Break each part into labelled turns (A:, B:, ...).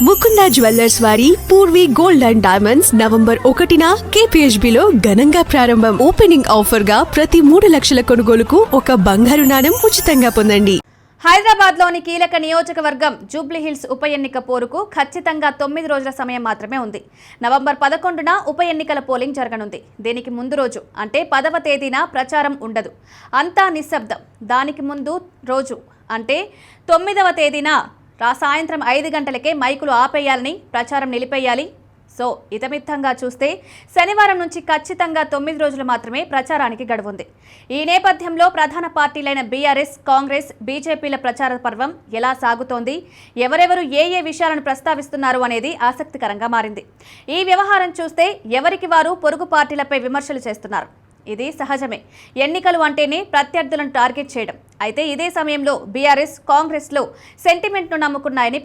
A: Mukunda jewellers వారి Purvi gold and diamonds November 1న KPHB లో ఘనంగా ప్రారంభం. ఓపెనింగ్ ఆఫర్ గా ప్రతి 3 లక్షల కొనుగోలుకు ఒక బంగారు నాణెం ఉచితంగా పొందండి.
B: హైదరాబాద్లోని కీలక నియోజకవర్గం జూబ్లీహిల్స్ ఉప ఎన్నిక పోరుకు ఖచ్చితంగా 9 రోజుల సమయం మాత్రమే ఉంది. నవంబర్ 11న ఉప ఎన్నికల పోలింగ్ జరగనుంది. దీనికి ముందు రోజు అంటే 10వ తేదీన ప్రచారం ఉండదు. అంతా నిశ్శబ్దం. దానికి ముందు రోజు అంటే 9వ తేదీన సాయంత్రం 5 గంటలకే మైకులు ఆపేయాలని, ప్రచారం నిలిపేయాలి. సో ఇతమిత్తంగా చూస్తే శనివారం నుంచి ఖచ్చితంగా 9 రోజులు మాత్రమే ప్రచారానికి గడువుంది. ఈ నేపథ్యంలో ప్రధాన పార్టీలైన బీఆర్ఎస్, కాంగ్రెస్, బీజేపీల ప్రచార పర్వం ఎలా సాగుతోంది, ఎవరెవరు ఏ విషయాలను ప్రస్తావిస్తున్నారు అనేది ఆసక్తికరంగా మారింది. ఈ వ్యవహారం చూస్తే ఎవరికి వారు పొరుగు పార్టీలపై విమర్శలు చేస్తున్నారు. ఇది సహజమే. ఎన్నికలు అంటేనే ప్రత్యర్థులను టార్గెట్ చేయడం. అయితే ఇదే సమయంలో బీఆర్ఎస్, కాంగ్రెస్లో సెంటిమెంట్ను నమ్ముకున్నాయని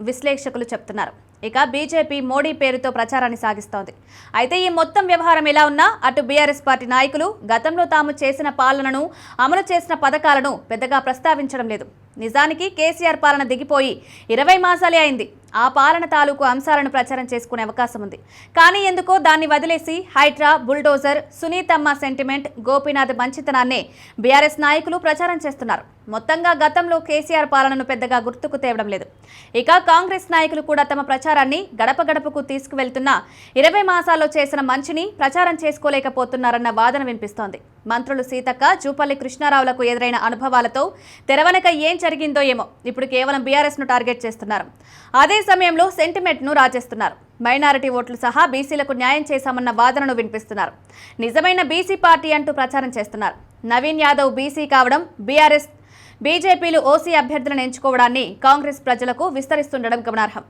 B: విశ్లేషకులు చెప్తున్నారు. ఇక బీజేపీ మోడీ పేరుతో ప్రచారాన్ని సాగిస్తోంది. అయితే ఈ మొత్తం వ్యవహారం ఎలా ఉన్నా అటు బీఆర్ఎస్ పార్టీ నాయకులు గతంలో తాము చేసిన పాలనను, అమలు చేసిన పథకాలను పెద్దగా ప్రస్తావించడం లేదు. నిజానికి కేసీఆర్ పాలన దిగిపోయి 20 మాసాలే అయింది. ఆ పాలన తాలూకు అంశాలను ప్రచారం చేసుకునే అవకాశం ఉంది. కానీ ఎందుకో దాన్ని వదిలేసి హైడ్రా, బుల్డోజర్, సునీతమ్మ సెంటిమెంట్, గోపీనాథ్ మంచితనాన్నే బీఆర్ఎస్ నాయకులు ప్రచారం చేస్తున్నారు. మొత్తంగా గతంలో కేసీఆర్ పాలనను పెద్దగా గుర్తుకు తేవడం లేదు. ఇక కాంగ్రెస్ నాయకులు కూడా తమ ప్రచారాన్ని గడప గడపకు తీసుకువెళ్తున్న 20 మాసాల్లో చేసిన మంచిని ప్రచారం చేసుకోలేకపోతున్నారన్న వాదన వినిపిస్తోంది. మంత్రులు సీతక్క, జూపల్లి కృష్ణారావులకు ఎదురైన అనుభవాలతో తెరవనక ఏం జరిగిందో ఏమో ఇప్పుడు కేవలం బీఆర్ఎస్ను టార్గెట్ చేస్తున్నారు. అదే సమయంలో సెంటిమెంట్ను రాజేస్తున్నారు. మైనారిటీ ఓట్లు సహా బీసీలకు న్యాయం చేశామన్న వాదనను వినిపిస్తున్నారు. నిజమైన బీసీ పార్టీ అంటూ ప్రచారం చేస్తున్నారు. నవీన్ యాదవ్ బీసీ కావడం, బీఆర్ఎస్, బీజేపీలు ఓసీ అభ్యర్థులను ఎంచుకోవడాన్ని కాంగ్రెస్ ప్రజలకు విస్తరిస్తుండడం గమనార్హం.